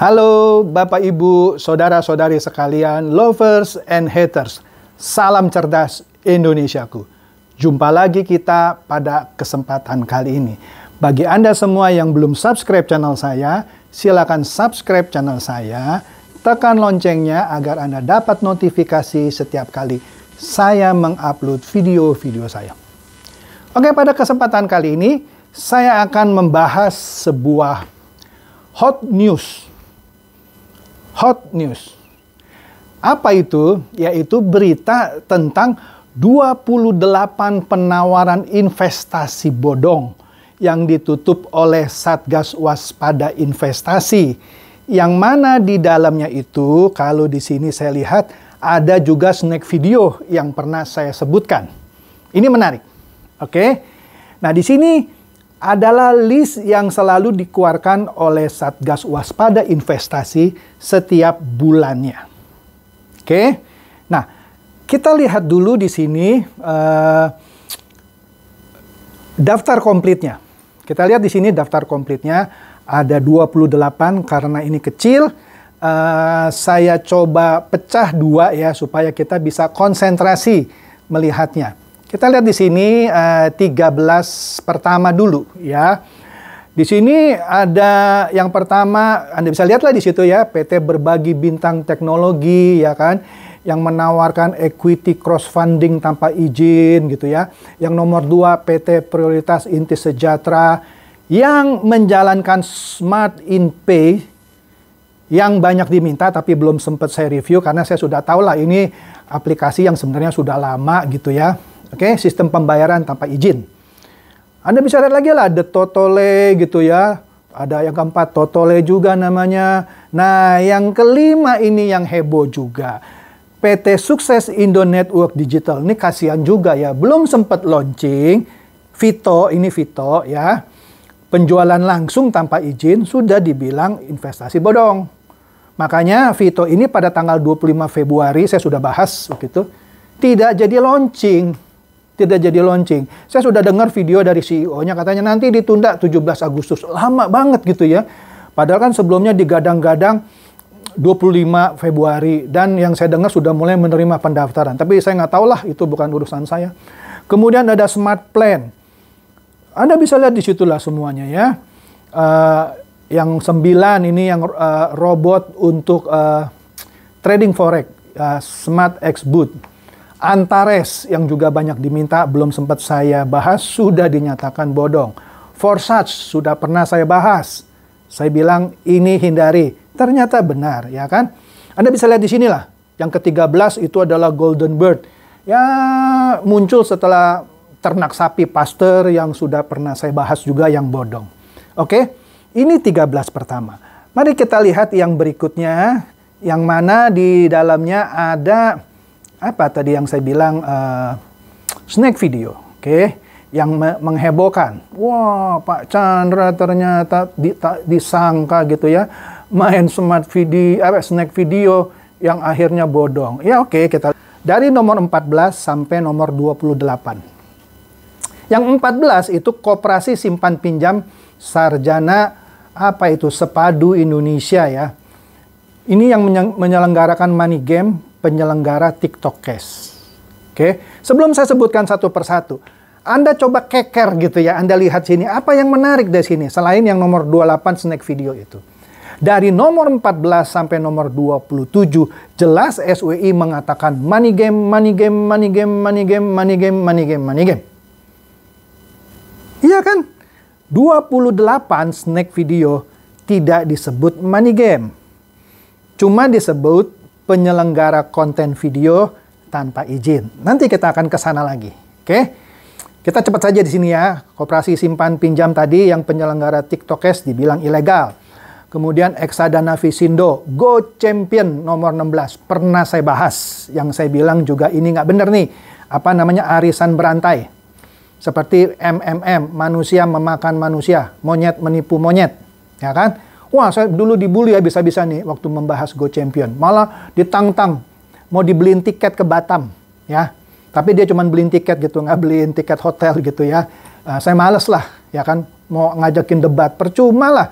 Halo Bapak Ibu, Saudara-saudari sekalian, lovers and haters. Salam cerdas Indonesiaku. Jumpa lagi kita pada kesempatan kali ini. Bagi Anda semua yang belum subscribe channel saya, silakan subscribe channel saya. Tekan loncengnya agar Anda dapat notifikasi setiap kali saya mengupload video-video saya. Oke, pada kesempatan kali ini saya akan membahas sebuah hot news. Hot news. Apa itu? Yaitu berita tentang 28 penawaran investasi bodong yang ditutup oleh Satgas Waspada Investasi. Yang mana di dalamnya itu, kalau di sini saya lihat ada juga snack video yang pernah saya sebutkan. Ini menarik. Oke. Nah, di sini adalah list yang selalu dikeluarkan oleh Satgas Waspada Investasi setiap bulannya. Oke. Nah, kita lihat dulu di sini daftar komplitnya. Kita lihat di sini daftar komplitnya ada 28 karena ini kecil. Saya coba pecah dua ya supaya kita bisa konsentrasi melihatnya. Kita lihat di sini 13 pertama dulu ya. Di sini ada yang pertama, Anda bisa lihatlah di situ ya, PT Berbagi Bintang Teknologi ya kan, yang menawarkan equity cross funding tanpa izin gitu ya. Yang nomor 2 PT Prioritas Inti Sejahtera yang menjalankan Smart in Pay yang banyak diminta tapi belum sempat saya review karena saya sudah tahu lah ini aplikasi yang sebenarnya sudah lama gitu ya. Oke, sistem pembayaran tanpa izin. Anda bisa lihat lagi lah, The Totole gitu ya. Ada yang keempat, Totole juga namanya. Nah, yang kelima ini yang heboh juga. PT Sukses Indo Network Digital. Ini kasihan juga ya, belum sempat launching. Vito, ini Vito ya. Penjualan langsung tanpa izin sudah dibilang investasi bodong. Makanya Vito ini pada tanggal 25 Februari, saya sudah bahas begitu, tidak jadi launching. Tidak jadi launching. Saya sudah dengar video dari CEO-nya katanya nanti ditunda 17 Agustus. Lama banget gitu ya. Padahal kan sebelumnya digadang-gadang 25 Februari. Dan yang saya dengar sudah mulai menerima pendaftaran. Tapi saya nggak tahu lah, itu bukan urusan saya. Kemudian ada Smart Plan. Anda bisa lihat di situlah semuanya ya. Yang 9 ini yang robot untuk trading forex. Smart X Boot. Antares yang juga banyak diminta, belum sempat saya bahas, sudah dinyatakan bodong. Forsage sudah pernah saya bahas. Saya bilang ini hindari. Ternyata benar, ya kan? Anda bisa lihat di sinilah. Yang ke-13 itu adalah Golden Bird. Ya, muncul setelah ternak sapi Pasteur yang sudah pernah saya bahas juga yang bodong. Oke, ini 13 pertama. Mari kita lihat yang berikutnya, yang mana di dalamnya ada apa tadi yang saya bilang snack video, oke, yang menghebohkan. Wah, Pak Chandra ternyata disangka gitu ya main smart video, snack video yang akhirnya bodong. Ya oke, kita dari nomor 14 sampai nomor 28. Yang 14 itu Koperasi Simpan Pinjam Sarjana apa itu Sepadu Indonesia ya. Ini yang menyelenggarakan money game, penyelenggara TikTok Cash. Oke, sebelum saya sebutkan satu persatu, Anda coba keker gitu ya, Anda lihat sini, apa yang menarik dari sini, selain yang nomor 28 snack video itu. Dari nomor 14 sampai nomor 27, jelas SWI mengatakan money game, money game, money game, money game, money game, money game, money game. Iya kan? 28 snack video tidak disebut money game. Cuma disebut penyelenggara konten video tanpa izin. Nanti kita akan ke sana lagi. Oke? Kita cepat saja di sini ya. Koperasi Simpan Pinjam tadi yang penyelenggara TikTok Cash dibilang ilegal. Kemudian Eksadana Visindo, Go Champion nomor 16. Pernah saya bahas. Yang saya bilang juga ini nggak benar nih. Apa namanya? Arisan berantai. Seperti MMM, manusia memakan manusia. Monyet menipu monyet. Ya kan? Wah, saya dulu dibully bisa-bisa nih waktu membahas Go Champion. Malah ditantang, mau dibeliin tiket ke Batam, ya. Tapi dia cuma beliin tiket gitu, nggak beliin tiket hotel gitu ya. Saya males lah, ya kan. Mau ngajakin debat, percuma lah.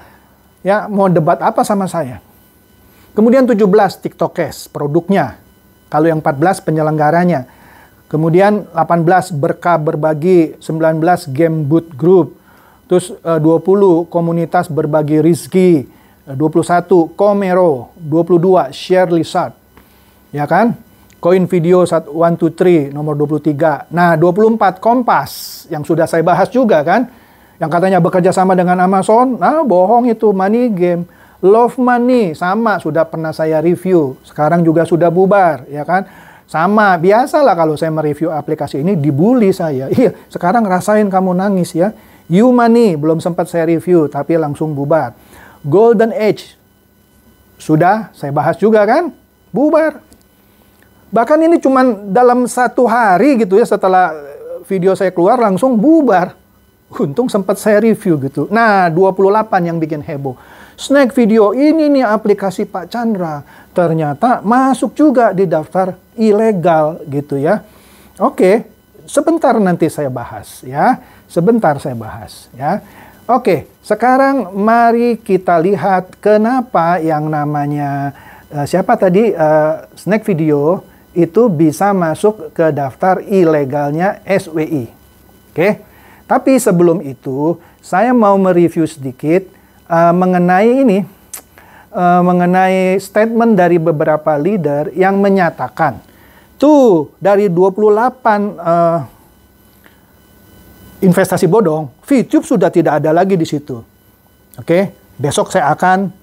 Ya, mau debat apa sama saya? Kemudian 17 TikTokers produknya. Kalau yang 14 penyelenggaranya. Kemudian 18 berkah berbagi, 19 game boot group. Terus 20 komunitas berbagi rizki, 21 Komero, 22 share Lizard. Ya kan? Koin video 123 nomor 23. Nah, 24 Kompas yang sudah saya bahas juga kan. Yang katanya bekerja sama dengan Amazon. Nah, bohong itu, money game. Love Money sama sudah pernah saya review. Sekarang juga sudah bubar, ya kan? Sama, biasalah kalau saya mereview aplikasi ini dibully saya. Iya, sekarang rasain kamu nangis ya. You Money belum sempat saya review tapi langsung bubar. Golden Age sudah saya bahas juga kan? Bubar. Bahkan ini cuman dalam 1 hari gitu ya setelah video saya keluar langsung bubar. Untung sempat saya review gitu. Nah, 28 yang bikin heboh. Snack Video ini nih aplikasi Pak Chandra. Ternyata masuk juga di daftar ilegal gitu ya. Oke, sebentar nanti saya bahas ya. Sebentar saya bahas ya. Oke, sekarang mari kita lihat kenapa yang namanya siapa tadi Snack Video itu bisa masuk ke daftar ilegalnya SWI. Oke. Tapi sebelum itu saya mau mereview sedikit mengenai ini, mengenai statement dari beberapa leader yang menyatakan, tuh dari 28 investasi bodong, VTube sudah tidak ada lagi di situ. Oke, besok saya akan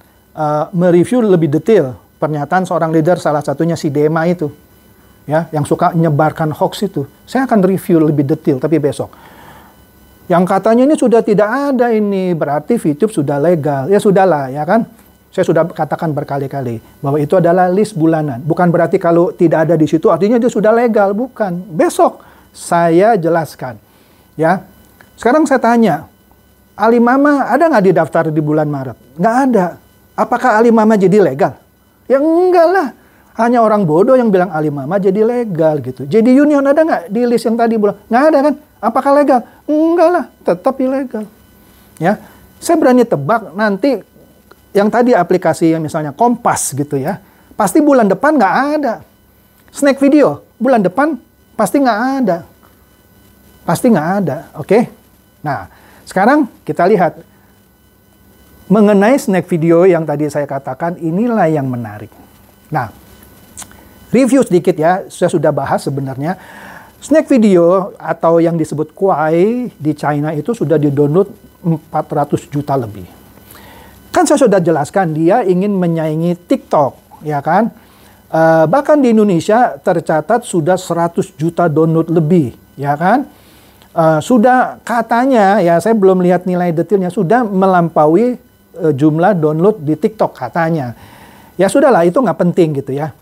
mereview lebih detail pernyataan seorang leader, salah satunya si Dema itu, ya, yang suka menyebarkan hoax itu. Saya akan review lebih detail, tapi besok. Yang katanya ini sudah tidak ada ini, berarti VTube sudah legal. Ya sudahlah, ya kan? Saya sudah katakan berkali-kali bahwa itu adalah list bulanan. Bukan berarti kalau tidak ada di situ artinya dia sudah legal, bukan. Besok saya jelaskan. Ya. Sekarang saya tanya, Alimama ada nggak di daftar di bulan Maret? Nggak ada. Apakah Alimama jadi legal? Ya enggak lah. Hanya orang bodoh yang bilang Alimama jadi legal gitu. Jadi Union ada nggak di list yang tadi bulan? Nggak ada kan? Apakah legal? Enggak lah, tetap ilegal. Ya, saya berani tebak nanti yang tadi aplikasi yang misalnya Kompas gitu ya, pasti bulan depan nggak ada. Snack Video bulan depan pasti nggak ada. Pasti nggak ada, oke? Nah, sekarang kita lihat mengenai Snack Video yang tadi saya katakan, inilah yang menarik. Nah, review sedikit ya, saya sudah bahas sebenarnya. Snack Video atau yang disebut Kuai di China itu sudah di-download 400 juta lebih. Kan saya sudah jelaskan dia ingin menyaingi TikTok, ya kan? Bahkan di Indonesia tercatat sudah 100 juta download lebih, ya kan? Sudah katanya, ya saya belum lihat nilai detailnya, sudah melampaui jumlah download di TikTok katanya. Ya sudahlah, itu nggak penting gitu ya.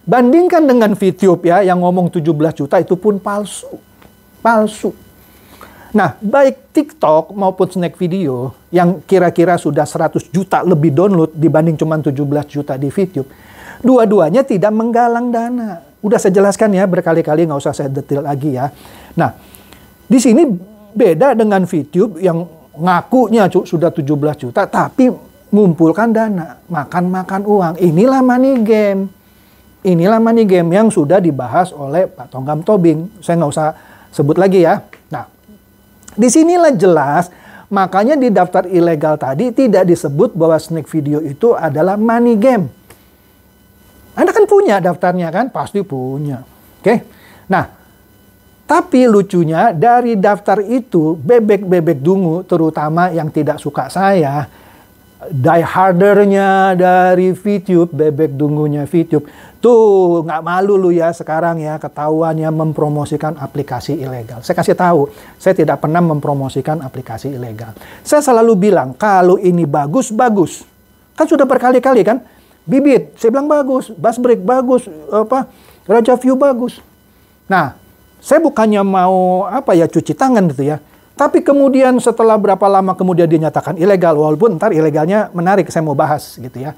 Bandingkan dengan VTube ya, yang ngomong 17 juta itu pun palsu. Palsu. Nah, baik TikTok maupun Snack Video yang kira-kira sudah 100 juta lebih download dibanding cuma 17 juta di VTube. Dua-duanya tidak menggalang dana. Udah saya jelaskan ya berkali-kali, nggak usah saya detail lagi ya. Nah, di sini beda dengan VTube yang ngakunya sudah 17 juta, tapi ngumpulkan dana, makan-makan uang. Inilah money game. Inilah money game yang sudah dibahas oleh Pak Tonggam Tobing. Saya nggak usah sebut lagi ya. Nah, disinilah jelas, makanya di daftar ilegal tadi tidak disebut bahwa Snack Video itu adalah money game. Anda kan punya daftarnya kan? Pasti punya. Oke? Nah, tapi lucunya dari daftar itu, bebek-bebek dungu, terutama yang tidak suka saya, diehardernya dari VTube, bebek dungunya VTube, tuh nggak malu lu ya sekarang ya ketahuannya mempromosikan aplikasi ilegal. Saya kasih tahu, saya tidak pernah mempromosikan aplikasi ilegal. Saya selalu bilang kalau ini bagus, bagus. Kan sudah berkali-kali kan, Bibit, saya bilang bagus, Buzzbreak bagus, Raja View bagus. Nah, saya bukannya mau cuci tangan gitu ya. Tapi kemudian setelah berapa lama kemudian dinyatakan ilegal, walaupun ntar ilegalnya menarik, saya mau bahas gitu ya.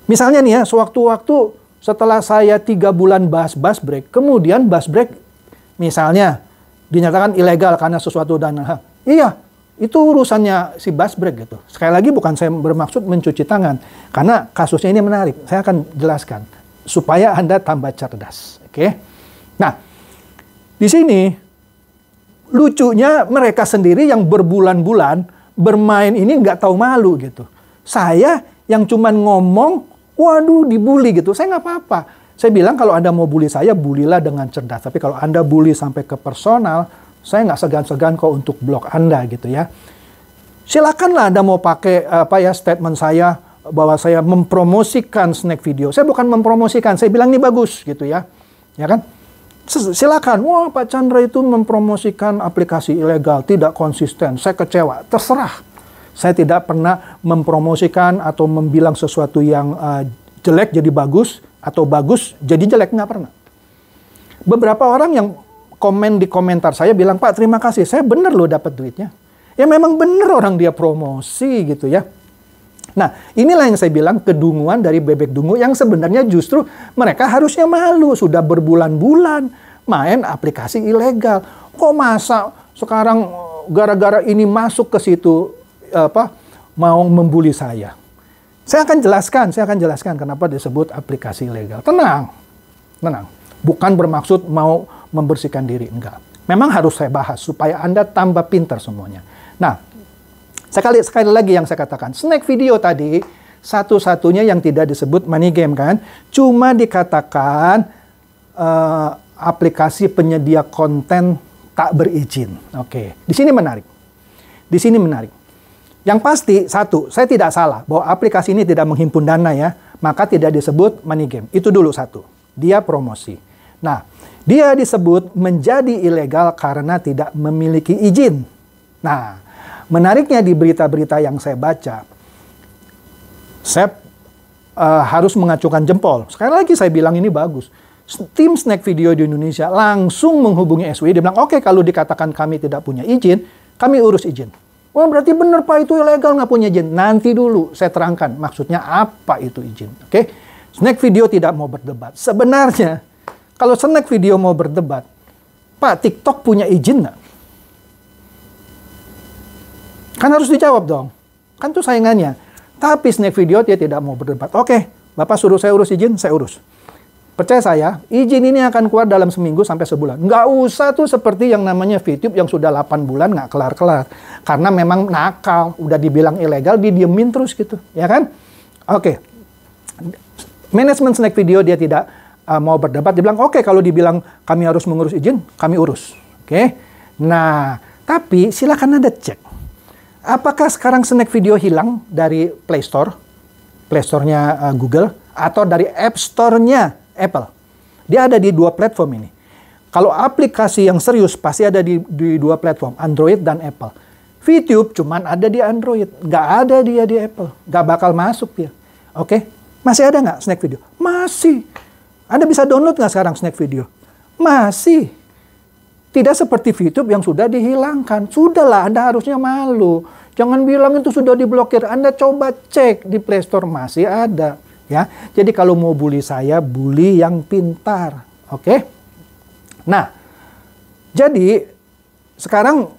Misalnya nih ya, sewaktu-waktu setelah saya 3 bulan bahas Buzzbreak, kemudian Buzzbreak misalnya dinyatakan ilegal karena sesuatu dan iya, Itu urusannya si Basbrek gitu. Sekali lagi bukan saya bermaksud mencuci tangan. Karena kasusnya ini menarik. Saya akan jelaskan. Supaya Anda tambah cerdas. Oke? Nah, di sini lucunya mereka sendiri yang berbulan-bulan bermain ini nggak tahu malu gitu. Saya yang cuman ngomong, waduh dibully gitu. Saya nggak apa-apa. Saya bilang kalau Anda mau bully saya, bulilah dengan cerdas. Tapi kalau Anda bully sampai ke personal, saya nggak segan-segan kok untuk blok Anda gitu ya. Silakanlah Anda mau pakai statement saya bahwa saya mempromosikan snack video. Saya bukan mempromosikan, saya bilang ini bagus gitu ya. Ya kan? Silakan. Wah, Pak Chandra itu mempromosikan aplikasi ilegal, tidak konsisten. Saya kecewa. Terserah. Saya tidak pernah mempromosikan atau membilang sesuatu yang jelek jadi bagus atau bagus jadi jelek, nggak pernah. Beberapa orang yang komen di komentar saya bilang, Pak terima kasih, saya bener loh dapat duitnya. Ya memang bener orang dia promosi gitu ya. Nah inilah yang saya bilang kedunguan dari bebek dungu yang sebenarnya justru mereka harusnya malu. Sudah berbulan-bulan main aplikasi ilegal. Kok masa sekarang gara-gara ini masuk ke situ mau membuli saya. Saya akan jelaskan kenapa disebut aplikasi ilegal. Tenang. Bukan bermaksud mau membersihkan diri, enggak. Memang harus saya bahas supaya Anda tambah pintar semuanya. Nah, sekali lagi yang saya katakan, snack video tadi satu-satunya yang tidak disebut money game kan, cuma dikatakan aplikasi penyedia konten tak berizin. Oke, di sini menarik. Yang pasti satu, saya tidak salah bahwa aplikasi ini tidak menghimpun dana ya, maka tidak disebut money game. Itu dulu satu. Dia promosi. Nah, dia disebut menjadi ilegal karena tidak memiliki izin. Nah, menariknya di berita-berita yang saya baca, saya harus mengacungkan jempol. Sekali lagi saya bilang ini bagus. Tim snack video di Indonesia langsung menghubungi SWI. Dia bilang, oke, kalau dikatakan kami tidak punya izin, kami urus izin. Wah, berarti benar Pak, itu ilegal, nggak punya izin. Nanti dulu saya terangkan maksudnya apa itu izin. Oke? Snack video tidak mau berdebat. Sebenarnya, kalau snack video mau berdebat, Pak, TikTok punya izin nggak? Kan harus dijawab dong. Kan itu saingannya. Tapi snack video dia tidak mau berdebat. Oke, Bapak suruh saya urus izin, saya urus. Percaya saya, izin ini akan keluar dalam seminggu sampai sebulan. Nggak usah tuh seperti yang namanya VTube yang sudah 8 bulan nggak kelar-kelar. Karena memang nakal, udah dibilang ilegal, didiemin terus gitu. Ya kan? Oke. Manajemen snack video dia tidak mau berdebat. Dia bilang, oke, kalau dibilang kami harus mengurus izin, kami urus. Oke. Nah, tapi silakan Anda cek. Apakah sekarang snack video hilang dari Play Store? Play Store-nya Google? Atau dari App Store-nya Apple? Dia ada di dua platform ini. Kalau aplikasi yang serius pasti ada di dua platform, Android dan Apple. VTube cuman ada di Android, nggak ada dia di Apple. Nggak bakal masuk dia. Oke? Masih ada nggak snack video? Masih. Anda bisa download nggak sekarang snack video? Masih. Tidak seperti VTube yang sudah dihilangkan. Sudahlah, Anda harusnya malu. Jangan bilang itu sudah diblokir. Anda coba cek di Play Store, masih ada. Ya, jadi kalau mau bully saya, bully yang pintar. Oke? Nah, jadi sekarang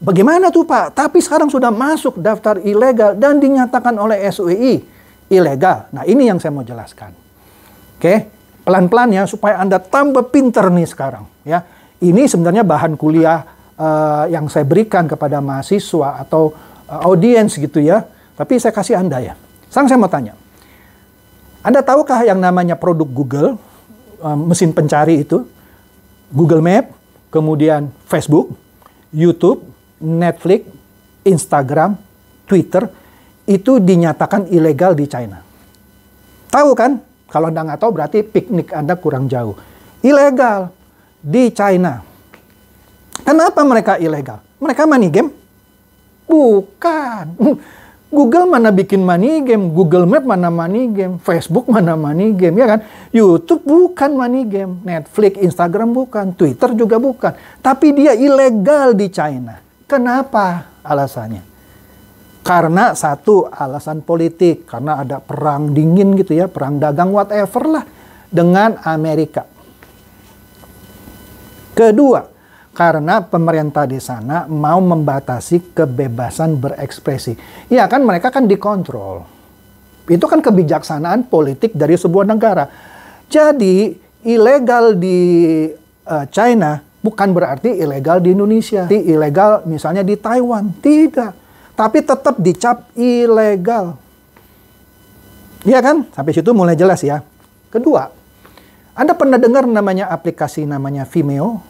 bagaimana tuh Pak? Tapi sekarang sudah masuk daftar ilegal dan dinyatakan oleh SWI ilegal. Nah, ini yang saya mau jelaskan. Oke? Pelan-pelan ya, supaya Anda tambah pintar nih sekarang. Ya, ini sebenarnya bahan kuliah yang saya berikan kepada mahasiswa atau audiens gitu ya. Tapi saya kasih Anda ya. Sekarang saya mau tanya. Anda tahukah yang namanya produk Google, mesin pencari itu? Google Map, kemudian Facebook, YouTube, Netflix, Instagram, Twitter, itu dinyatakan ilegal di China. Tahu kan? Kalau Anda nggak tahu berarti piknik Anda kurang jauh. Ilegal di China. Kenapa mereka ilegal? Mereka money game? Bukan. Google mana bikin money game, Google Map mana money game, Facebook mana money game, ya kan? YouTube bukan money game, Netflix, Instagram bukan, Twitter juga bukan. Tapi dia ilegal di China. Kenapa alasannya? Karena satu, alasan politik. Karena ada perang dingin gitu ya, perang dagang whatever lah dengan Amerika. Kedua, Karena pemerintah di sana mau membatasi kebebasan berekspresi. Ya kan mereka kan dikontrol. Itu kan kebijaksanaan politik dari sebuah negara. Jadi ilegal di China bukan berarti ilegal di Indonesia. Ilegal misalnya di Taiwan. Tidak. Tapi tetap dicap ilegal. Iya kan? Sampai situ mulai jelas ya. Kedua, Anda pernah dengar namanya aplikasi namanya Vimeo?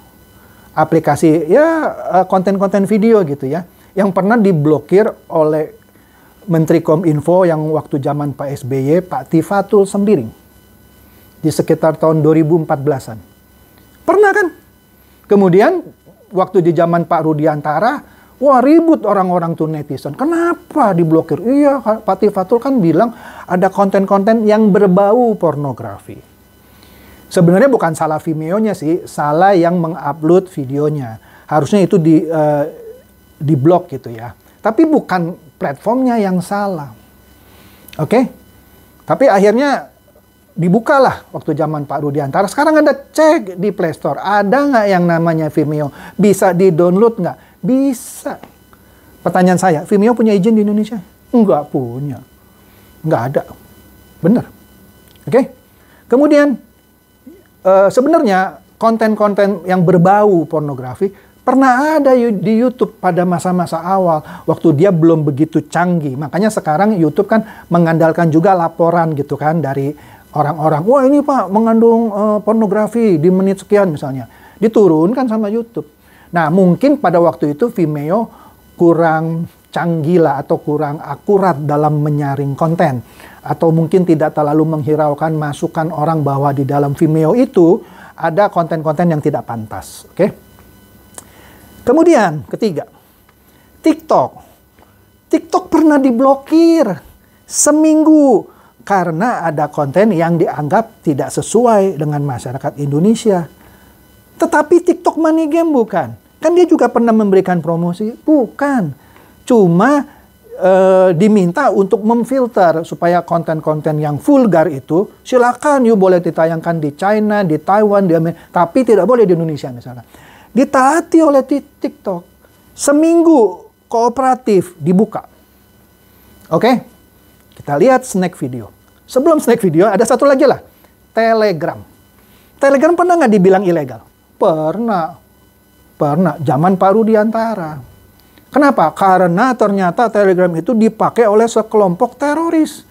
Aplikasi ya konten-konten video gitu ya. Yang pernah diblokir oleh Menteri Kominfo yang waktu zaman Pak SBY, Pak Tifatul Sembiring. Di sekitar tahun 2014-an. Pernah kan? Kemudian waktu di zaman Pak Rudiantara, wah ribut orang-orang tuh netizen. Kenapa diblokir? Iya, Pak Tifatul kan bilang ada konten-konten yang berbau pornografi. Sebenarnya bukan salah Vimeo-nya sih, salah yang mengupload videonya. Harusnya itu di blok gitu ya. Tapi bukan platformnya yang salah. Oke? Tapi akhirnya dibukalah waktu zaman Pak Rudiantara. Sekarang Anda cek di Play Store, ada nggak yang namanya Vimeo? Bisa di-download nggak? Bisa. Pertanyaan saya, Vimeo punya izin di Indonesia? Nggak punya. Nggak ada. Benar. Oke? Kemudian, sebenarnya konten-konten yang berbau pornografi pernah ada di YouTube pada masa-masa awal. Waktu dia belum begitu canggih. Makanya sekarang YouTube kan mengandalkan juga laporan gitu kan dari orang-orang. Wah ini Pak mengandung pornografi di menit sekian misalnya. Diturunkan sama YouTube. Nah mungkin pada waktu itu Vimeo kurang canggih lah atau kurang akurat dalam menyaring konten. Atau mungkin tidak terlalu menghiraukan masukan orang bahwa di dalam Vimeo itu ada konten-konten yang tidak pantas. Oke? Kemudian ketiga, TikTok. TikTok pernah diblokir seminggu karena ada konten yang dianggap tidak sesuai dengan masyarakat Indonesia. Tetapi TikTok money game bukan. Kan dia juga pernah memberikan promosi? Bukan. Cuma diminta untuk memfilter supaya konten-konten yang vulgar itu silakan boleh ditayangkan di China, di Taiwan, di Amerika, tapi tidak boleh di Indonesia misalnya. Ditaati oleh TikTok. Seminggu kooperatif dibuka. Oke? Kita lihat snack video. Sebelum snack video ada satu lagi lah. Telegram. Telegram pernah nggak dibilang ilegal? Pernah. Pernah. Zaman Pak Rudiantara. Kenapa? Karena ternyata Telegram itu dipakai oleh sekelompok teroris.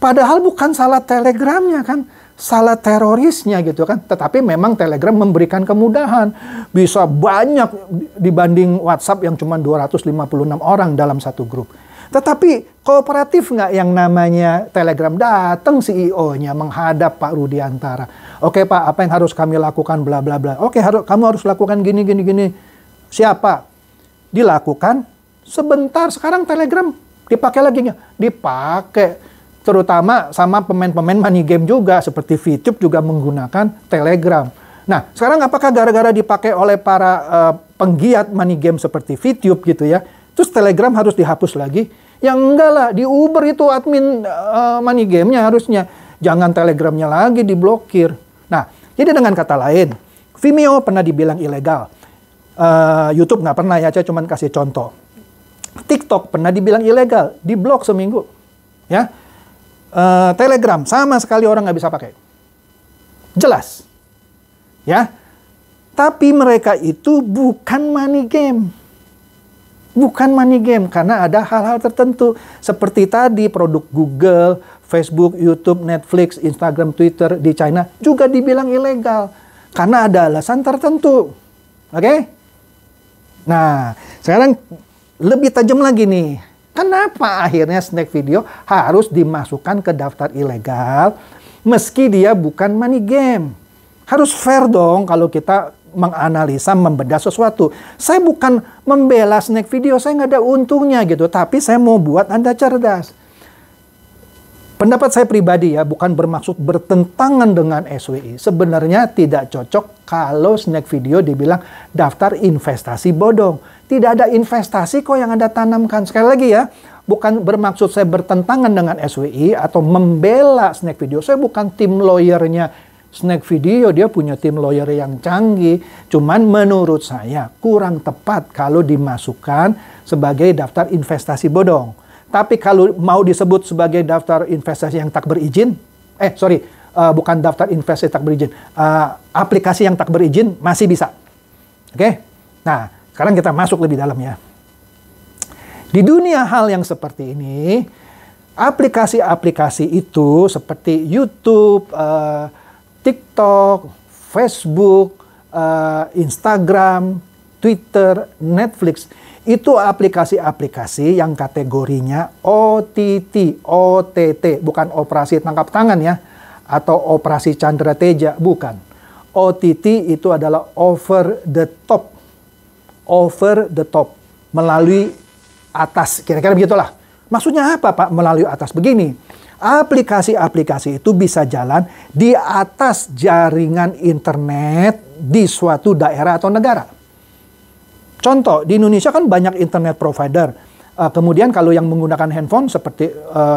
Padahal bukan salah Telegramnya kan. Salah terorisnya gitu kan. Tetapi memang Telegram memberikan kemudahan. Bisa banyak dibanding WhatsApp yang cuma 256 orang dalam satu grup. Tetapi kooperatif nggak yang namanya Telegram? Datang CEO-nya menghadap Pak Rudiantara. Oke Pak, apa yang harus kami lakukan? Bla bla bla. Oke, kamu harus lakukan gini. Siapa? Dilakukan sebentar. Sekarang Telegram dipakai lagi nggak? Dipakai. Terutama sama pemain-pemain money game juga. Seperti VTube juga menggunakan Telegram. Nah, sekarang apakah gara-gara dipakai oleh para penggiat money game seperti VTube gitu ya, terus Telegram harus dihapus lagi? Ya enggak lah, di Uber itu admin money game-nya harusnya. Jangan Telegramnya lagi diblokir. Nah, jadi dengan kata lain, Vimeo pernah dibilang ilegal. YouTube nggak pernah ya, saya cuma kasih contoh. TikTok pernah dibilang ilegal, diblok seminggu. Ya, Telegram sama sekali orang nggak bisa pakai. Jelas. Ya, tapi mereka itu bukan money game. Bukan money game, karena ada hal-hal tertentu. Seperti tadi produk Google, Facebook, YouTube, Netflix, Instagram, Twitter di China juga dibilang ilegal. Karena ada alasan tertentu. Oke? Nah, sekarang lebih tajam lagi nih. Kenapa akhirnya snack video harus dimasukkan ke daftar ilegal meski dia bukan money game? Harus fair dong kalau kita menganalisa, membedah sesuatu. Saya bukan membela snack video, saya nggak ada untungnya gitu. Tapi saya mau buat Anda cerdas. Pendapat saya pribadi ya, bukan bermaksud bertentangan dengan SWI. Sebenarnya tidak cocok kalau snack video dibilang daftar investasi bodong. Tidak ada investasi kok yang Anda tanamkan. Sekali lagi ya, bukan bermaksud saya bertentangan dengan SWI atau membela snack video. Saya bukan tim lawyernya Snack Video dia punya tim lawyer yang canggih. Cuman menurut saya kurang tepat kalau dimasukkan sebagai daftar investasi bodong. Tapi kalau mau disebut sebagai daftar investasi yang tak berizin, bukan daftar investasi tak berizin, aplikasi yang tak berizin masih bisa. Oke? Nah, sekarang kita masuk lebih dalam ya. Di dunia hal yang seperti ini, aplikasi-aplikasi itu seperti YouTube, TikTok, Facebook, Instagram, Twitter, Netflix, itu aplikasi-aplikasi yang kategorinya OTT, bukan operasi tangkap tangan ya, atau operasi Chandra Teja, bukan. OTT itu adalah over the top, melalui atas, kira-kira begitulah. Maksudnya apa Pak melalui atas? Begini, aplikasi-aplikasi itu bisa jalan di atas jaringan internet di suatu daerah atau negara. Contoh, di Indonesia kan banyak internet provider. Kemudian kalau yang menggunakan handphone seperti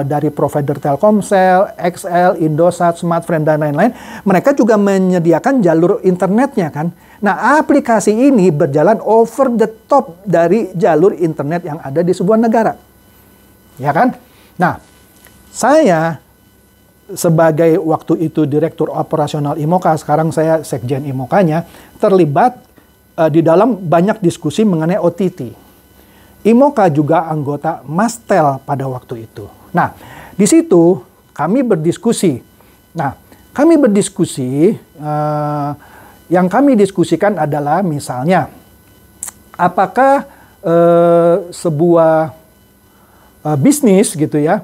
dari provider Telkomsel, XL, Indosat, Smartfren, dan lain-lain, mereka juga menyediakan jalur internetnya kan. Nah, aplikasi ini berjalan over the top dari jalur internet yang ada di sebuah negara. Ya kan? Nah, saya sebagai waktu itu Direktur Operasional IMOKA, sekarang saya Sekjen IMOKA-nya, terlibat di dalam banyak diskusi mengenai OTT. IMOKA juga anggota Mastel pada waktu itu. Nah, di situ kami berdiskusi. Nah, yang kami diskusikan adalah misalnya, apakah sebuah bisnis gitu ya,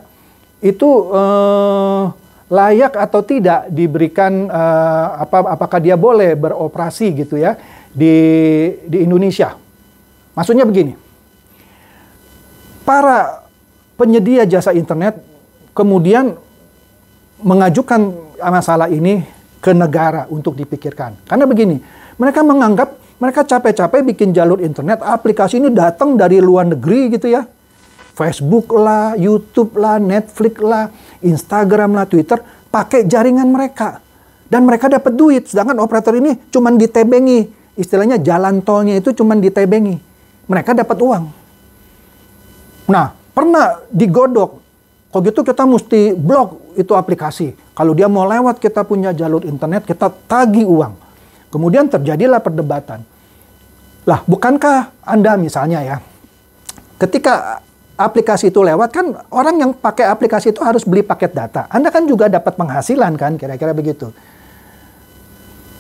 itu layak atau tidak diberikan, apakah dia boleh beroperasi gitu ya di Indonesia. Maksudnya begini, para penyedia jasa internet kemudian mengajukan masalah ini ke negara untuk dipikirkan. Karena begini, mereka menganggap mereka capek-capek bikin jalur internet, aplikasi ini datang dari luar negeri gitu ya. Facebook lah, YouTube lah, Netflix lah, Instagram lah, Twitter, pakai jaringan mereka. Dan mereka dapat duit, sedangkan operator ini cuma ditebengi. Istilahnya jalan tolnya itu cuma ditebengi. Mereka dapat uang. Nah, pernah digodok. Kalau gitu kita mesti blok itu aplikasi. Kalau dia mau lewat kita punya jalur internet, kita tagih uang. Kemudian terjadilah perdebatan. Lah, bukankah Anda misalnya ya, ketika aplikasi itu lewat kan orang yang pakai aplikasi itu harus beli paket data. Anda kan juga dapat penghasilan kan, kira-kira begitu.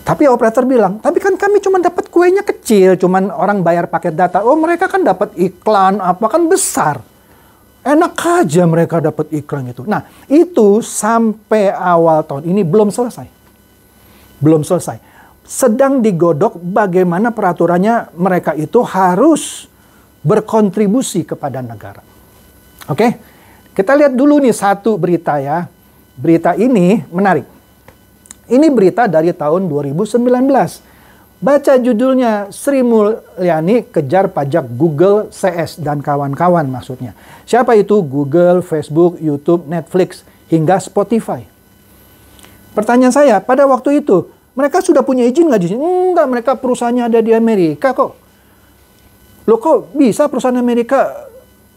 Tapi operator bilang, tapi kan kami cuma dapat kuenya kecil, cuman orang bayar paket data. Oh, mereka kan dapat iklan apa kan besar. Enak aja mereka dapat iklan itu. Nah, itu sampai awal tahun ini belum selesai. Belum selesai. Sedang digodok bagaimana peraturannya mereka itu harus berkontribusi kepada negara. Oke? Kita lihat dulu nih satu berita ya. Berita ini menarik. Ini berita dari tahun 2019. Baca judulnya, Sri Mulyani kejar pajak Google, CS, dan kawan-kawan maksudnya. Siapa itu? Google, Facebook, YouTube, Netflix, hingga Spotify. Pertanyaan saya, pada waktu itu, mereka sudah punya izin nggak di sini? Enggak, mereka perusahaannya ada di Amerika kok. Loh kok bisa perusahaan Amerika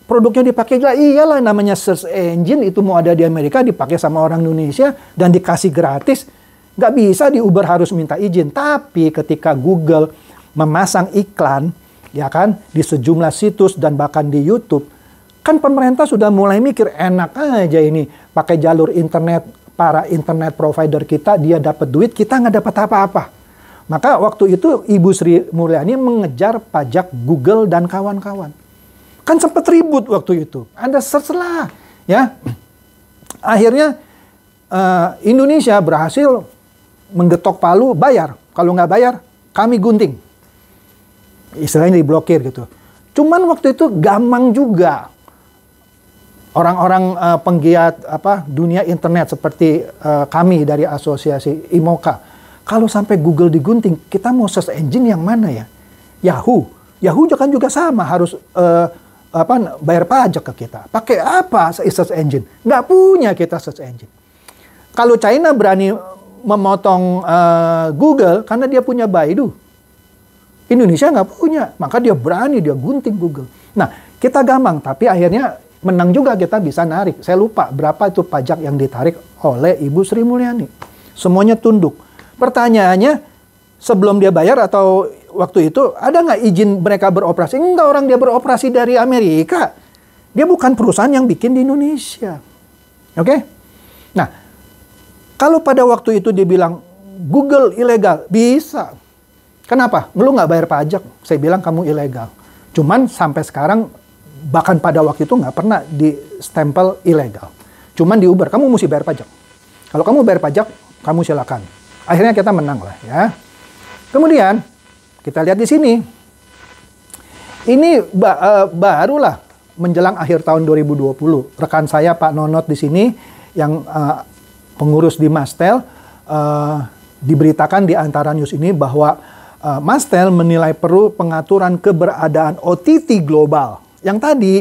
produknya dipakai? Iyalah, namanya search engine itu mau ada di Amerika, dipakai sama orang Indonesia, dan dikasih gratis. Nggak bisa di Uber harus minta izin. Tapi ketika Google memasang iklan, ya kan, di sejumlah situs dan bahkan di YouTube, kan pemerintah sudah mulai mikir, enak aja ini pakai jalur internet, para internet provider kita, dia dapat duit, kita nggak dapat apa-apa. Maka waktu itu Ibu Sri Mulyani mengejar pajak Google dan kawan-kawan. Kan sempat ribut waktu itu. Anda search lah, ya. Akhirnya Indonesia berhasil menggetok palu, bayar. Kalau nggak bayar, kami gunting. Istilahnya diblokir gitu. Cuman waktu itu gampang juga. Orang-orang penggiat dunia internet seperti kami dari Asosiasi IMOKA. Kalau sampai Google digunting, kita mau search engine yang mana ya? Yahoo. Yahoo juga sama harus bayar pajak ke kita. Pakai apa search engine? Nggak punya kita search engine. Kalau China berani memotong Google karena dia punya Baidu. Indonesia nggak punya, maka dia berani, dia gunting Google. Nah, kita gampang, tapi akhirnya menang juga, kita bisa narik. Saya lupa berapa itu pajak yang ditarik oleh Ibu Sri Mulyani. Semuanya tunduk. Pertanyaannya, sebelum dia bayar atau waktu itu, ada nggak izin mereka beroperasi? Enggak, orang dia beroperasi dari Amerika. Dia bukan perusahaan yang bikin di Indonesia. Oke? Nah, kalau pada waktu itu dibilang Google ilegal, bisa. Kenapa? Lu nggak bayar pajak. Saya bilang kamu ilegal. Cuman sampai sekarang, bahkan pada waktu itu nggak pernah di stempel ilegal. Cuman di Uber, kamu mesti bayar pajak. Kalau kamu bayar pajak, kamu silakan. Akhirnya kita menang lah ya. Kemudian, kita lihat di sini. Ini barulah menjelang akhir tahun 2020. Rekan saya Pak Nonot di sini, yang pengurus di Mastel, diberitakan di antara news ini bahwa Mastel menilai perlu pengaturan keberadaan OTT global. Yang tadi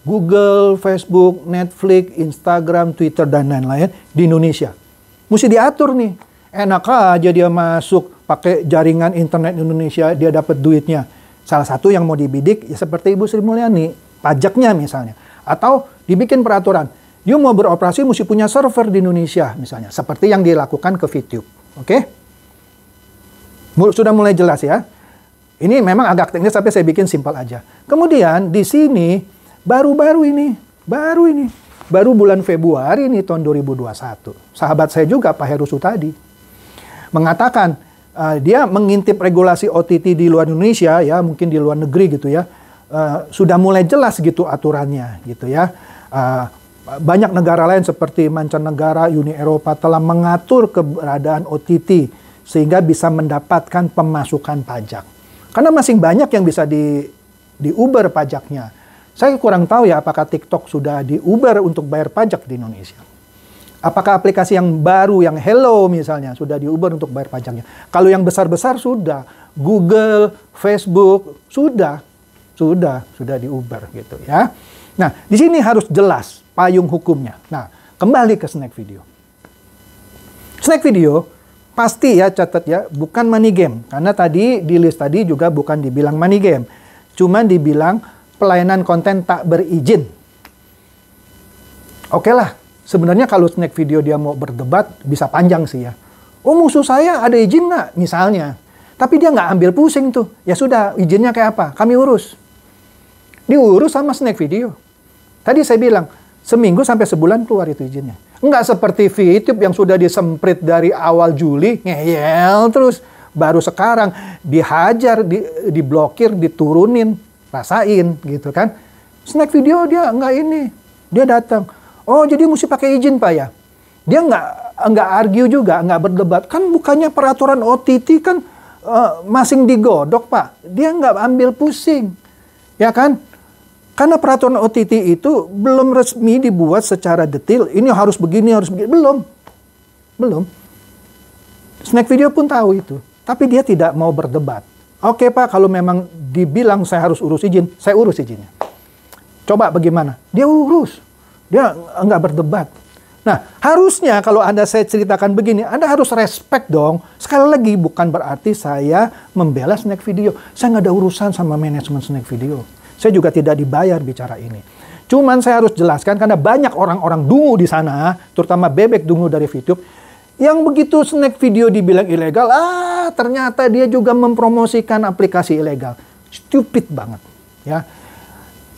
Google, Facebook, Netflix, Instagram, Twitter, dan lain-lain di Indonesia. Mesti diatur nih. Enak aja dia masuk pakai jaringan internet Indonesia, dia dapat duitnya. Salah satu yang mau dibidik ya seperti Ibu Sri Mulyani, pajaknya misalnya. Atau dibikin peraturan, dia mau beroperasi mesti punya server di Indonesia misalnya. Seperti yang dilakukan ke VTube. Oke? Sudah mulai jelas ya. Ini memang agak teknis tapi saya bikin simpel aja. Kemudian di sini baru bulan Februari ini tahun 2021. Sahabat saya juga Pak Herusu tadi mengatakan dia mengintip regulasi OTT di luar Indonesia ya, mungkin di luar negeri gitu ya. Sudah mulai jelas gitu aturannya gitu ya. Banyak negara lain seperti mancanegara, Uni Eropa telah mengatur keberadaan OTT sehingga bisa mendapatkan pemasukan pajak. Karena masih banyak yang bisa di Uber pajaknya. Saya kurang tahu ya apakah TikTok sudah di Uber untuk bayar pajak di Indonesia. Apakah aplikasi yang baru, yang Hello misalnya, sudah di Uber untuk bayar pajaknya. Kalau yang besar-besar sudah. Google, Facebook, sudah di Uber gitu ya. Nah, di sini harus jelas payung hukumnya. Nah, kembali ke Snack Video. Snack Video pasti ya, catat ya, bukan money game. Karena tadi di list tadi juga bukan dibilang money game. Cuman dibilang pelayanan konten tak berizin. Oke lah, sebenarnya kalau Snack Video dia mau berdebat, bisa panjang sih ya. Oh, musuh saya ada izin nggak? Misalnya. Tapi dia nggak ambil pusing tuh. Ya sudah, izinnya kayak apa? Kami urus. Diurus sama Snack Video. Tadi saya bilang, seminggu sampai sebulan keluar itu izinnya. Enggak seperti VTube yang sudah disemprit dari awal Juli, ngeyel terus. Baru sekarang dihajar, diblokir, diturunin, rasain gitu kan. Snack Video dia enggak ini. Dia datang. Oh, jadi mesti pakai izin Pak ya? Dia enggak argue juga, enggak berdebat. Kan bukannya peraturan OTT kan masing digodok Pak. Dia enggak ambil pusing. Ya kan? Karena peraturan OTT itu belum resmi dibuat secara detail. Ini harus begini, harus begini. Belum. Snack Video pun tahu itu. Tapi dia tidak mau berdebat. Oke Pak, kalau memang dibilang saya harus urus izin, saya urus izinnya. Coba bagaimana? Dia urus. Dia nggak berdebat. Nah, harusnya kalau Anda saya ceritakan begini, Anda harus respect dong. Sekali lagi, bukan berarti saya membela Snack Video. Saya nggak ada urusan sama manajemen Snack Video. Saya juga tidak dibayar bicara ini. Cuman saya harus jelaskan karena banyak orang-orang dungu di sana, terutama bebek dungu dari VTube, yang begitu Snack Video dibilang ilegal, ternyata dia juga mempromosikan aplikasi ilegal. Stupid banget, ya.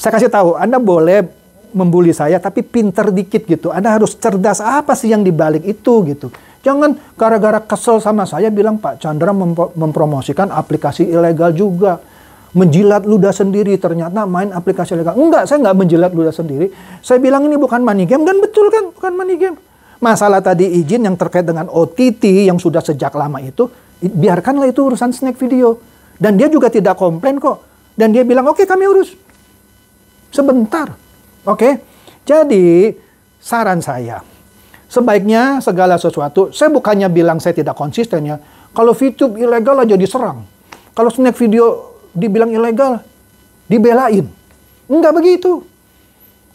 Saya kasih tahu, Anda boleh membuli saya, tapi pinter dikit gitu. Anda harus cerdas, apa sih yang dibalik itu gitu. Jangan gara-gara kesel sama saya bilang Pak Chandra mempromosikan aplikasi ilegal juga. Menjilat ludah sendiri, ternyata main aplikasi ilegal. Enggak, saya nggak menjilat ludah sendiri. Saya bilang ini bukan money game, dan betul kan, bukan money game. Masalah tadi izin yang terkait dengan OTT yang sudah sejak lama itu, biarkanlah itu urusan Snack Video. Dan dia juga tidak komplain kok. Dan dia bilang, oke kami urus. Sebentar. Oke. Jadi, saran saya, sebaiknya segala sesuatu, saya bukannya bilang saya tidak konsisten ya. Kalau VTube ilegal aja diserang. Kalau Snack Video dibilang ilegal, dibelain. Enggak begitu.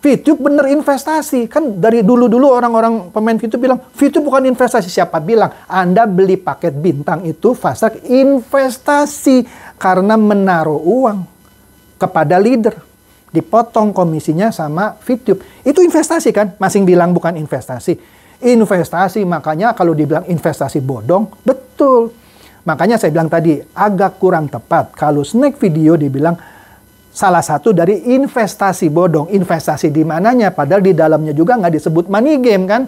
VTube bener investasi. Kan dari dulu-dulu orang-orang pemain VTube bilang, VTube bukan investasi. Siapa bilang? Anda beli paket bintang itu Fast-Track investasi. Karena menaruh uang kepada leader. Dipotong komisinya sama VTube. Itu investasi kan? Masing bilang bukan investasi. Investasi, makanya kalau dibilang investasi bodong, betul. Makanya saya bilang tadi, agak kurang tepat. Kalau Snack Video dibilang salah satu dari investasi bodong. Investasi di mananya? Padahal di dalamnya juga nggak disebut money game kan.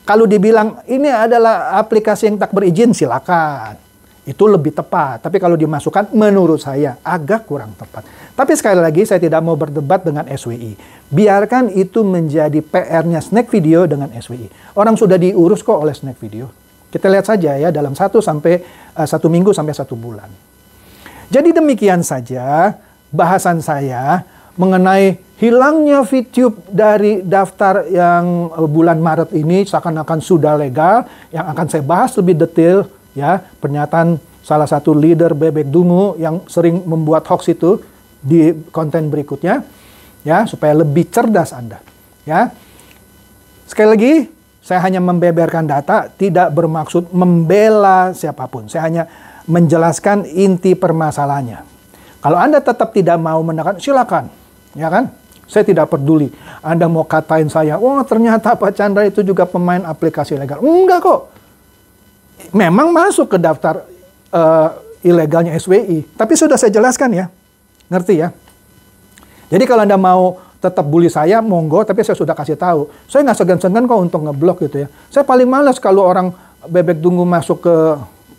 Kalau dibilang ini adalah aplikasi yang tak berizin, silakan. Itu lebih tepat. Tapi kalau dimasukkan, menurut saya agak kurang tepat. Tapi sekali lagi, saya tidak mau berdebat dengan SWI. Biarkan itu menjadi PR-nya Snack Video dengan SWI. Orang sudah diurus kok oleh Snack Video. Kita lihat saja ya, dalam 1 minggu sampai 1 bulan. Jadi demikian saja bahasan saya mengenai hilangnya VTube dari daftar yang bulan Maret ini seakan-akan sudah legal. Yang akan saya bahas lebih detail ya, pernyataan salah satu leader Bebek Dungu yang sering membuat hoax itu di konten berikutnya ya, supaya lebih cerdas Anda ya. Sekali lagi, saya hanya membeberkan data, tidak bermaksud membela siapapun. Saya hanya menjelaskan inti permasalahannya. Kalau Anda tetap tidak mau menekan, silakan, ya kan? Saya tidak peduli. Anda mau katain saya, wah ternyata Pak Chandra itu juga pemain aplikasi ilegal. Enggak kok. Memang masuk ke daftar ilegalnya SWI. Tapi sudah saya jelaskan ya. Ngerti ya? Jadi kalau Anda mau tetap bully saya, monggo, tapi saya sudah kasih tahu. Saya nggak segan-segan kok untuk ngeblok gitu ya. Saya paling males kalau orang Bebek Dungu masuk ke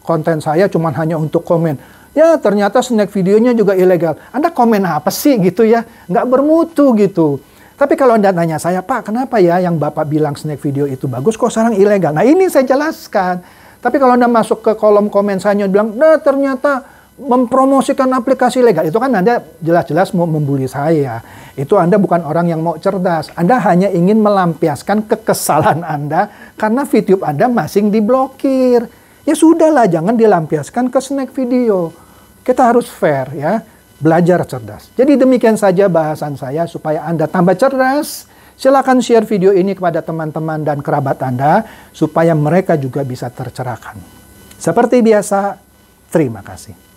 konten saya cuman hanya untuk komen. Ya ternyata Snack Videonya juga ilegal. Anda komen apa sih gitu ya? Nggak bermutu gitu. Tapi kalau Anda nanya saya, Pak kenapa ya yang Bapak bilang Snack Video itu bagus kok sekarang ilegal? Nah ini saya jelaskan. Tapi kalau Anda masuk ke kolom komen saya bilang, nah ternyata mempromosikan aplikasi ilegal. Itu kan Anda jelas-jelas mau membuli saya. Itu Anda bukan orang yang mau cerdas. Anda hanya ingin melampiaskan kekesalan Anda karena VTube Anda masing diblokir. Ya sudahlah, jangan dilampiaskan ke Snack Video. Kita harus fair ya, belajar cerdas. Jadi demikian saja bahasan saya supaya Anda tambah cerdas. Silakan share video ini kepada teman-teman dan kerabat Anda supaya mereka juga bisa tercerahkan. Seperti biasa, terima kasih.